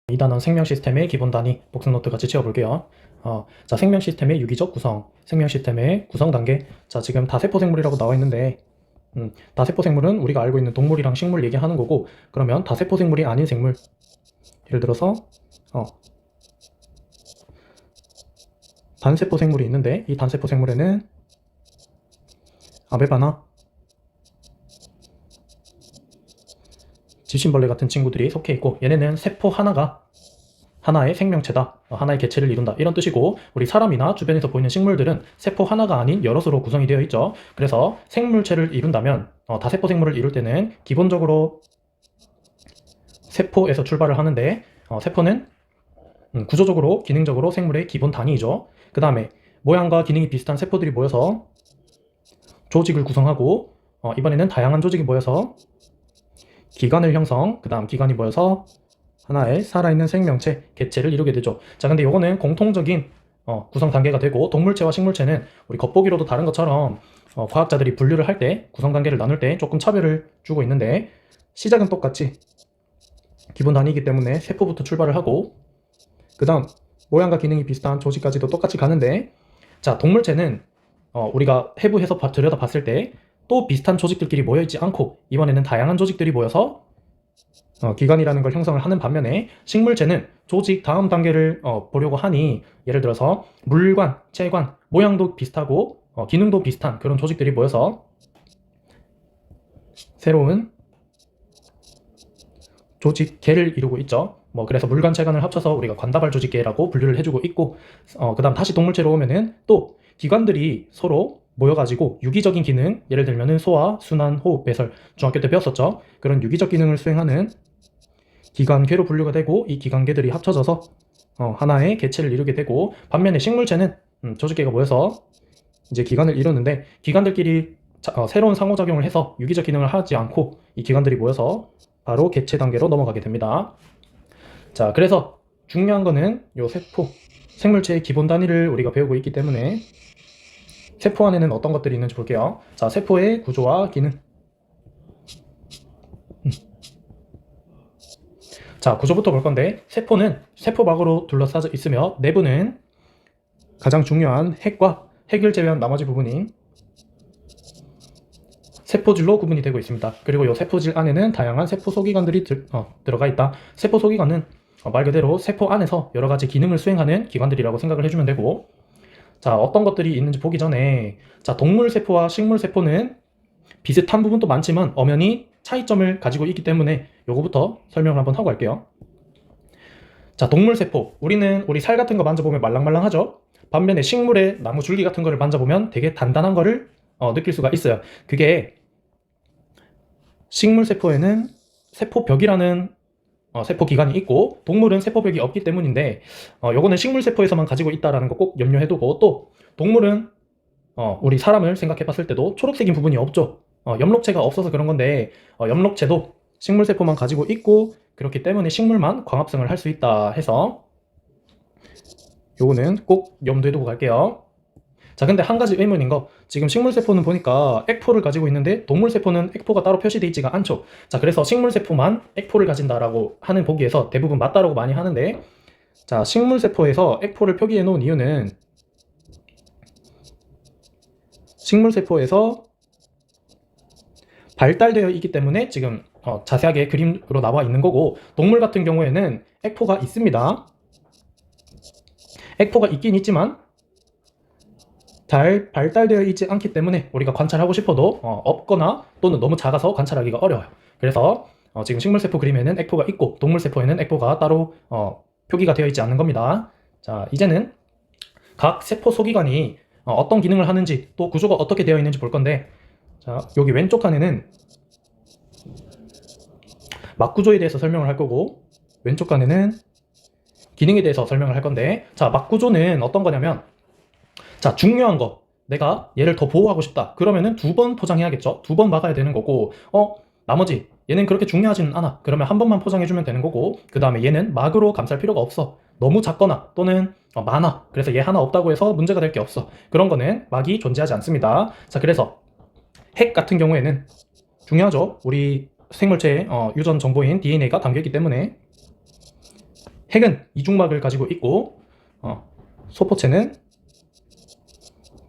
2단원 생명 시스템의 기본 단위 복습 노트 같이 채워볼게요. 자, 생명 시스템의 유기적 구성, 생명 시스템의 구성 단계. 자, 지금 다세포 생물이라고 나와 있는데, 다세포 생물은 우리가 알고 있는 동물이랑 식물 얘기하는 거고, 그러면 다세포 생물이 아닌 생물, 예를 들어서 단세포 생물이 있는데, 이 단세포 생물에는 아메바나 집신벌레 같은 친구들이 속해 있고, 얘네는 세포 하나가 하나의 생명체다, 하나의 개체를 이룬다, 이런 뜻이고, 우리 사람이나 주변에서 보이는 식물들은 세포 하나가 아닌 여럿으로 구성이 되어 있죠. 그래서 생물체를 이룬다면, 다세포 생물을 이룰 때는 기본적으로 세포에서 출발을 하는데, 세포는 구조적으로 기능적으로 생물의 기본 단위이죠. 그 다음에 모양과 기능이 비슷한 세포들이 모여서 조직을 구성하고, 이번에는 다양한 조직이 모여서 기관을 형성, 그 다음 기관이 모여서 하나의 살아있는 생명체, 개체를 이루게 되죠. 자, 근데 요거는 공통적인 구성 단계가 되고, 동물체와 식물체는 우리 겉보기로도 다른 것처럼 과학자들이 분류를 할 때, 구성 단계를 나눌 때 조금 차별을 주고 있는데, 시작은 똑같이 기본 단위이기 때문에 세포부터 출발을 하고, 그 다음 모양과 기능이 비슷한 조직까지도 똑같이 가는데, 자, 동물체는 우리가 해부해서 들여다 봤을 때 또 비슷한 조직들끼리 모여있지 않고, 이번에는 다양한 조직들이 모여서 기관이라는 걸 형성을 하는 반면에, 식물체는 조직 다음 단계를 보려고 하니, 예를 들어서 물관, 체관, 모양도 비슷하고 기능도 비슷한 그런 조직들이 모여서 새로운 조직계를 이루고 있죠. 그래서 물관, 체관을 합쳐서 우리가 관다발 조직계라고 분류를 해주고 있고, 그 다음 다시 동물체로 오면은 또 기관들이 서로 모여가지고 유기적인 기능, 예를 들면은 소화, 순환, 호흡, 배설, 중학교 때 배웠었죠. 그런 유기적 기능을 수행하는 기관계로 분류가 되고, 이 기관계들이 합쳐져서 하나의 개체를 이루게 되고, 반면에 식물체는 조직계가 모여서 이제 기관을 이루는데, 기관들끼리 새로운 상호작용을 해서 유기적 기능을 하지 않고 이 기관들이 모여서 바로 개체 단계로 넘어가게 됩니다. 자, 그래서 중요한 거는 요 세포, 생물체의 기본 단위를 우리가 배우고 있기 때문에 세포 안에는 어떤 것들이 있는지 볼게요. 자, 세포의 구조와 기능. 자, 구조부터 볼 건데, 세포는 세포막으로 둘러싸여 있으며, 내부는 가장 중요한 핵을 제외한 나머지 부분인 세포질로 구분이 되고 있습니다. 그리고 이 세포질 안에는 다양한 세포 소기관들이 들어가 있다. 세포 소기관은 말 그대로 세포 안에서 여러 가지 기능을 수행하는 기관들이라고 생각을 해주면 되고, 자, 어떤 것들이 있는지 보기 전에, 자, 동물 세포와 식물 세포는 비슷한 부분도 많지만 엄연히 차이점을 가지고 있기 때문에 요거부터 설명을 한번 하고 갈게요. 자, 동물 세포, 우리 살 같은 거 만져보면 말랑말랑하죠. 반면에 식물의 나무 줄기 같은 거를 만져보면 되게 단단한 거를 느낄 수가 있어요. 그게 식물 세포에는 세포벽이라는 세포기관이 있고, 동물은 세포벽이 없기 때문인데, 요거는 식물 세포에서만 가지고 있다라는 거 꼭 염려해두고, 또 동물은 우리 사람을 생각해 봤을 때도 초록색인 부분이 없죠. 엽록체가 없어서 그런 건데, 엽록체도 식물 세포만 가지고 있고, 그렇기 때문에 식물만 광합성을 할 수 있다 해서 요거는 꼭 염두에 두고 갈게요. 자, 근데 한 가지 의문인 거, 지금 식물 세포는 보니까 액포를 가지고 있는데 동물 세포는 액포가 따로 표시되어 있지가 않죠. 자, 그래서 식물 세포만 액포를 가진다라고 하는 보기에서 대부분 맞다라고 많이 하는데, 자, 식물 세포에서 액포를 표기해 놓은 이유는, 식물 세포에서 발달되어 있기 때문에 지금 자세하게 그림으로 나와 있는 거고, 동물 같은 경우에는 액포가 있습니다. 액포가 있긴 있지만 잘 발달되어 있지 않기 때문에 우리가 관찰하고 싶어도 없거나 또는 너무 작아서 관찰하기가 어려워요. 그래서 지금 식물세포 그림에는 액포가 있고, 동물세포에는 액포가 따로 표기가 되어 있지 않는 겁니다. 자, 이제는 각 세포 소기관이 어떤 기능을 하는지, 또 구조가 어떻게 되어 있는지 볼 건데, 자, 여기 왼쪽 칸에는 막구조에 대해서 설명을 할 거고, 왼쪽 칸에는 기능에 대해서 설명을 할 건데, 자, 막구조는 어떤 거냐면, 자, 중요한 거, 내가 얘를 더 보호하고 싶다 그러면은 2번 포장해야겠죠. 2번 막아야 되는 거고, 나머지 얘는 그렇게 중요하지는 않아 그러면 한 번만 포장해주면 되는 거고, 그 다음에 얘는 막으로 감쌀 필요가 없어, 너무 작거나 또는 많아, 그래서 얘 하나 없다고 해서 문제가 될 게 없어, 그런 거는 막이 존재하지 않습니다. 자, 그래서 핵 같은 경우에는 중요하죠. 우리 생물체의 유전 정보인 DNA가 담겨있기 때문에 핵은 이중막을 가지고 있고 소포체는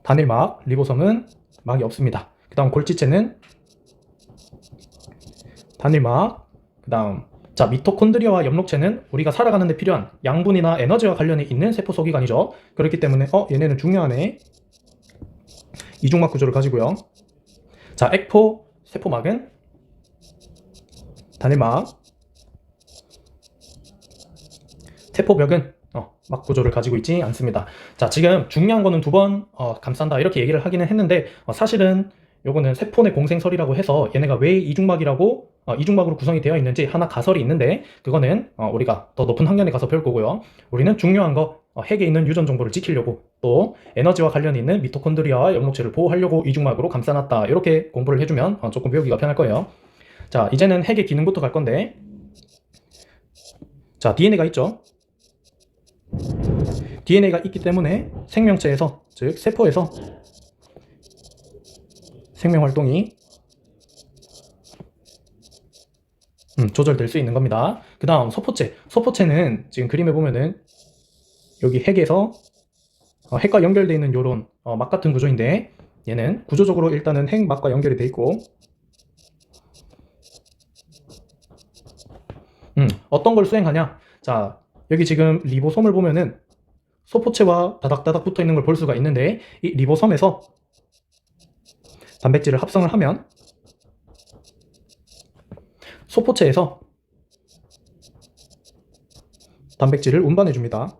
단일막, 리보솜은 막이 없습니다. 그 다음 골지체는 단일막, 그 다음 자, 미토콘드리아와 엽록체는 우리가 살아가는 데 필요한 양분이나 에너지와 관련이 있는 세포 소기관이죠. 그렇기 때문에 얘네는 중요하네. 이중막 구조를 가지고요. 자, 액포, 세포막은 단일막, 세포벽은 막 구조를 가지고 있지 않습니다. 자, 지금 중요한 거는 두 번 감싼다 이렇게 얘기를 하기는 했는데 사실은 요거는 세포 내 공생설이라고 해서 얘네가 왜 이중막이라고 이중막으로 구성이 되어 있는지 하나 가설이 있는데 그거는 우리가 더 높은 학년에 가서 배울 거고요. 우리는 중요한 거 핵에 있는 유전 정보를 지키려고 또 에너지와 관련이 있는 미토콘드리아와 엽록체를 보호하려고 이중막으로 감싸놨다 이렇게 공부를 해주면 조금 배우기가 편할 거예요. 자, 이제는 핵의 기능부터 갈 건데 자, DNA가 있죠. DNA가 있기 때문에 생명체에서 즉 세포에서 생명 활동이 조절될 수 있는 겁니다. 그 다음 소포체는 지금 그림에 보면은 여기 핵에서 핵과 연결되어 있는 요런 막 같은 구조인데 얘는 구조적으로 일단은 핵막과 연결이 되어 있고 어떤 걸 수행하냐. 자, 여기 지금 리보솜을 보면은 소포체와 다닥다닥 붙어 있는 걸 볼 수가 있는데 이 리보솜에서 단백질을 합성을 하면 소포체에서 단백질을 운반해 줍니다.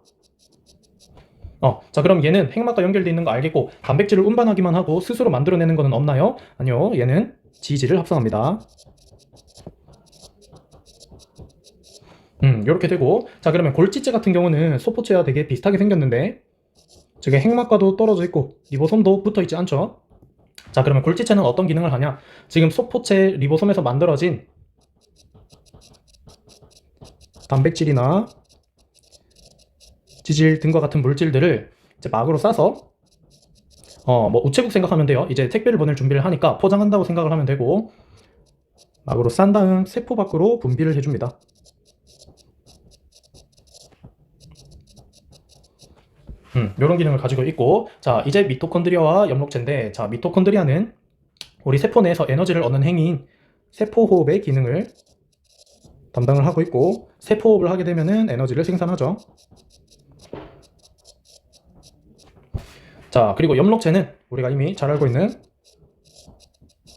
자, 그럼 얘는 핵막과 연결되어 있는 거 알겠고 단백질을 운반하기만 하고 스스로 만들어내는 거는 없나요? 아니요, 얘는 지질을 합성합니다. 이렇게 되고 자, 그러면 골지체 같은 경우는 소포체와 되게 비슷하게 생겼는데 저게 핵막과도 떨어져 있고 리보솜도 붙어 있지 않죠? 자, 그러면 골지체는 어떤 기능을 하냐? 지금 소포체 리보솜에서 만들어진 단백질이나 지질 등과 같은 물질들을 이제 막으로 싸서 뭐 우체국 생각하면 돼요. 이제 택배를 보낼 준비를 하니까 포장한다고 생각을 하면 되고 막으로 싼 다음 세포 밖으로 분비를 해줍니다. 이런 기능을 가지고 있고 자, 이제 미토콘드리아와 엽록체인데 자, 미토콘드리아는 우리 세포 내에서 에너지를 얻는 행위인 세포호흡의 기능을 담당을 하고 있고 세포호흡을 하게 되면은 에너지를 생산하죠. 자, 그리고 엽록체는 우리가 이미 잘 알고 있는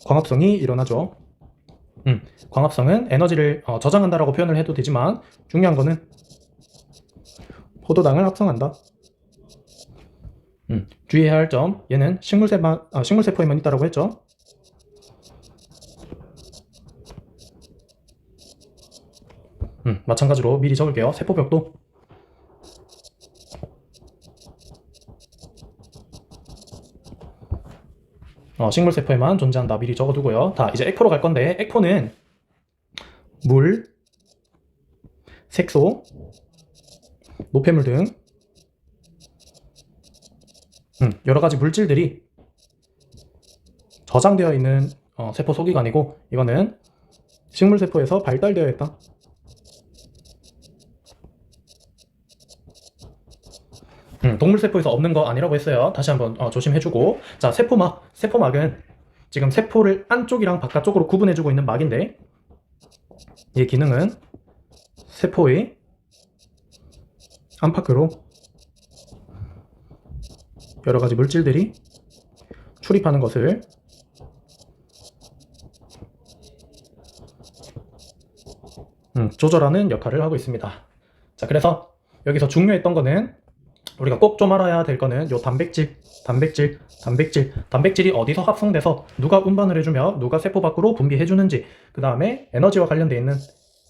광합성이 일어나죠. 광합성은 에너지를 저장한다라고 표현을 해도 되지만 중요한 거는 포도당을 합성한다. 주의해야 할 점, 얘는 식물세포에만 있다라고 했죠. 마찬가지로 미리 적을게요. 세포벽도 식물세포에만 존재한다 미리 적어두고요. 다 이제 액포로 갈 건데 액포는 물, 색소, 노폐물 등 여러 가지 물질들이 저장되어 있는 세포 소기관이고 이거는 식물세포에서 발달되어 있다. 동물세포에서 없는 거 아니라고 했어요. 다시 한번 조심해주고 자, 세포막은 지금 세포를 안쪽이랑 바깥쪽으로 구분해주고 있는 막인데 이 기능은 세포의 안팎으로 여러 가지 물질들이 출입하는 것을 조절하는 역할을 하고 있습니다. 자, 그래서 여기서 중요했던 거는 우리가 꼭 좀 알아야 될 거는 요 단백질이 어디서 합성돼서 누가 운반을 해주며 누가 세포 밖으로 분비해주는지 그 다음에 에너지와 관련되어 있는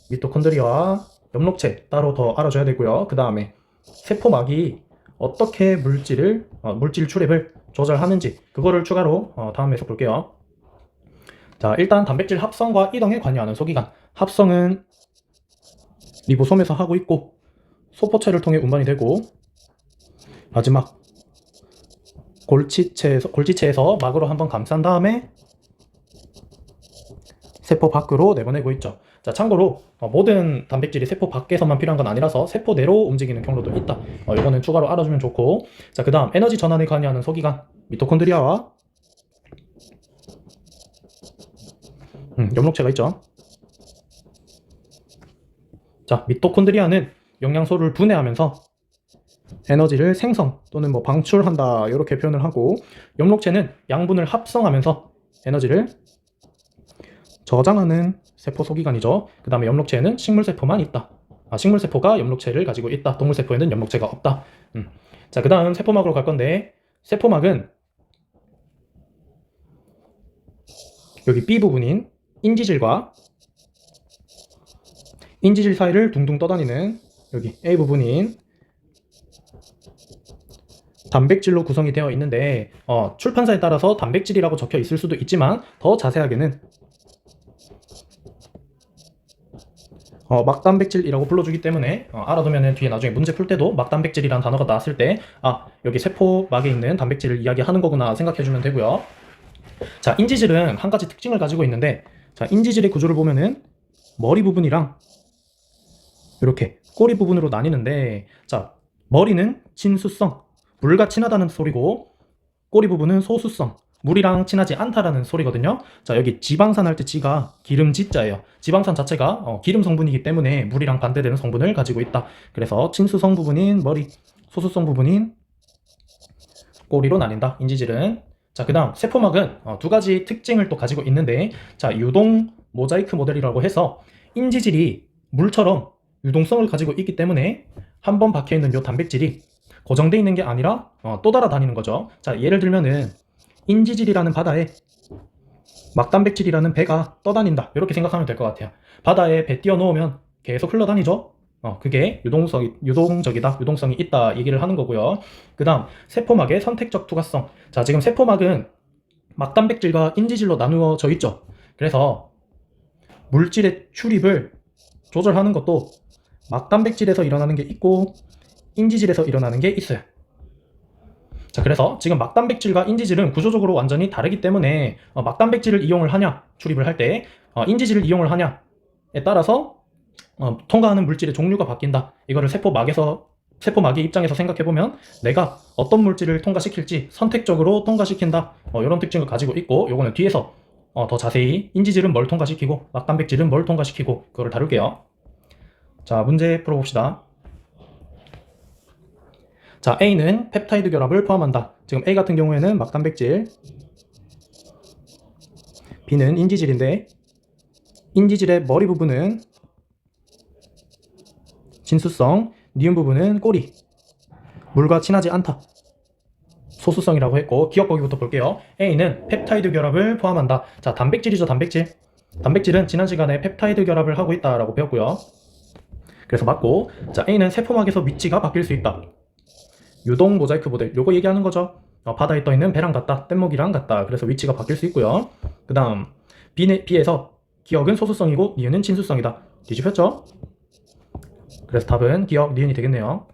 미토콘드리아와 엽록체 따로 더 알아줘야 되고요. 그 다음에 세포막이 어떻게 물질 출입을 조절하는지 그거를 추가로 다음에서 볼게요. 자, 일단 단백질 합성과 이동에 관여하는 소기관 합성은 리보솜에서 하고 있고 소포체를 통해 운반이 되고 마지막 골지체에서 막으로 한번 감싼 다음에 세포 밖으로 내보내고 있죠. 자, 참고로 모든 단백질이 세포 밖에서만 필요한 건 아니라서 세포 내로 움직이는 경로도 있다. 요거는 추가로 알아주면 좋고. 자, 그 다음 에너지 전환을 관여하는 소기관 미토콘드리아와 염록체가 있죠. 자, 미토콘드리아는 영양소를 분해하면서 에너지를 생성 또는 뭐 방출한다 이렇게 표현을 하고, 염록체는 양분을 합성하면서 에너지를 저장하는 세포 소기관이죠. 그 다음에 염록체에는 식물세포만 있다. 식물세포가 염록체를 가지고 있다. 동물세포에는 염록체가 없다. 자, 그 다음 세포막으로 갈 건데, 세포막은 여기 B 부분인 인지질과 인지질 사이를 둥둥 떠다니는 여기 A 부분인 단백질로 구성이 되어 있는데, 출판사에 따라서 단백질이라고 적혀 있을 수도 있지만 더 자세하게는 막단백질이라고 불러주기 때문에 알아두면 뒤에 나중에 문제 풀 때도 막단백질이라는 단어가 나왔을 때 여기 세포막에 있는 단백질을 이야기하는 거구나 생각해주면 되고요. 자, 인지질은 한 가지 특징을 가지고 있는데, 자, 인지질의 구조를 보면은 머리 부분이랑 이렇게 꼬리 부분으로 나뉘는데, 자, 머리는 친수성, 물과 친하다는 소리고, 꼬리 부분은 소수성, 물이랑 친하지 않다라는 소리거든요. 자, 여기 지방산 할 때 지가 기름지자예요. 지방산 자체가 기름 성분이기 때문에 물이랑 반대되는 성분을 가지고 있다. 그래서 친수성 부분인 머리, 소수성 부분인 꼬리로 나뉜다, 인지질은. 자, 그 다음 세포막은 두 가지 특징을 또 가지고 있는데, 자, 유동 모자이크 모델이라고 해서 인지질이 물처럼 유동성을 가지고 있기 때문에 한 번 박혀있는 요 단백질이 고정되어 있는 게 아니라 또 따라다니는 거죠. 자, 예를 들면은 인지질이라는 바다에 막단백질이라는 배가 떠다닌다, 이렇게 생각하면 될 것 같아요. 바다에 배 띄워 놓으면 계속 흘러다니죠. 그게 유동적이다, 유동성이 있다 얘기를 하는 거고요. 그 다음 세포막의 선택적 투과성. 자, 지금 세포막은 막단백질과 인지질로 나누어져 있죠. 그래서 물질의 출입을 조절하는 것도 막단백질에서 일어나는 게 있고 인지질에서 일어나는 게 있어요. 자, 그래서 지금 막단백질과 인지질은 구조적으로 완전히 다르기 때문에 막단백질을 이용을 하냐, 출입을 할 때 인지질을 이용을 하냐에 따라서 통과하는 물질의 종류가 바뀐다. 이거를 세포막의 입장에서 생각해보면 내가 어떤 물질을 통과시킬지 선택적으로 통과시킨다, 이런 특징을 가지고 있고, 요거는 뒤에서 더 자세히 인지질은 뭘 통과시키고 막단백질은 뭘 통과시키고 그거를 다룰게요. 자, 문제 풀어봅시다. 자, A는 펩타이드 결합을 포함한다. 지금 A 같은 경우에는 막단백질, B는 인지질인데, 인지질의 머리 부분은 진수성, 니은 부분은 꼬리, 물과 친하지 않다, 소수성이라고 했고, 기억 보기부터 볼게요. A는 펩타이드 결합을 포함한다. 자, 단백질이죠, 단백질. 단백질은 지난 시간에 펩타이드 결합을 하고 있다라고 배웠고요. 그래서 맞고, 자, A는 세포막에서 위치가 바뀔 수 있다. 유동 모자이크 모델, 요거 얘기하는 거죠. 바다에 떠있는 배랑 같다, 뗏목이랑 같다. 그래서 위치가 바뀔 수 있고요. 그 다음 B에서 기억은 소수성이고 니은은 친수성이다. 뒤집혔죠? 그래서 답은 기억, 니은이 되겠네요.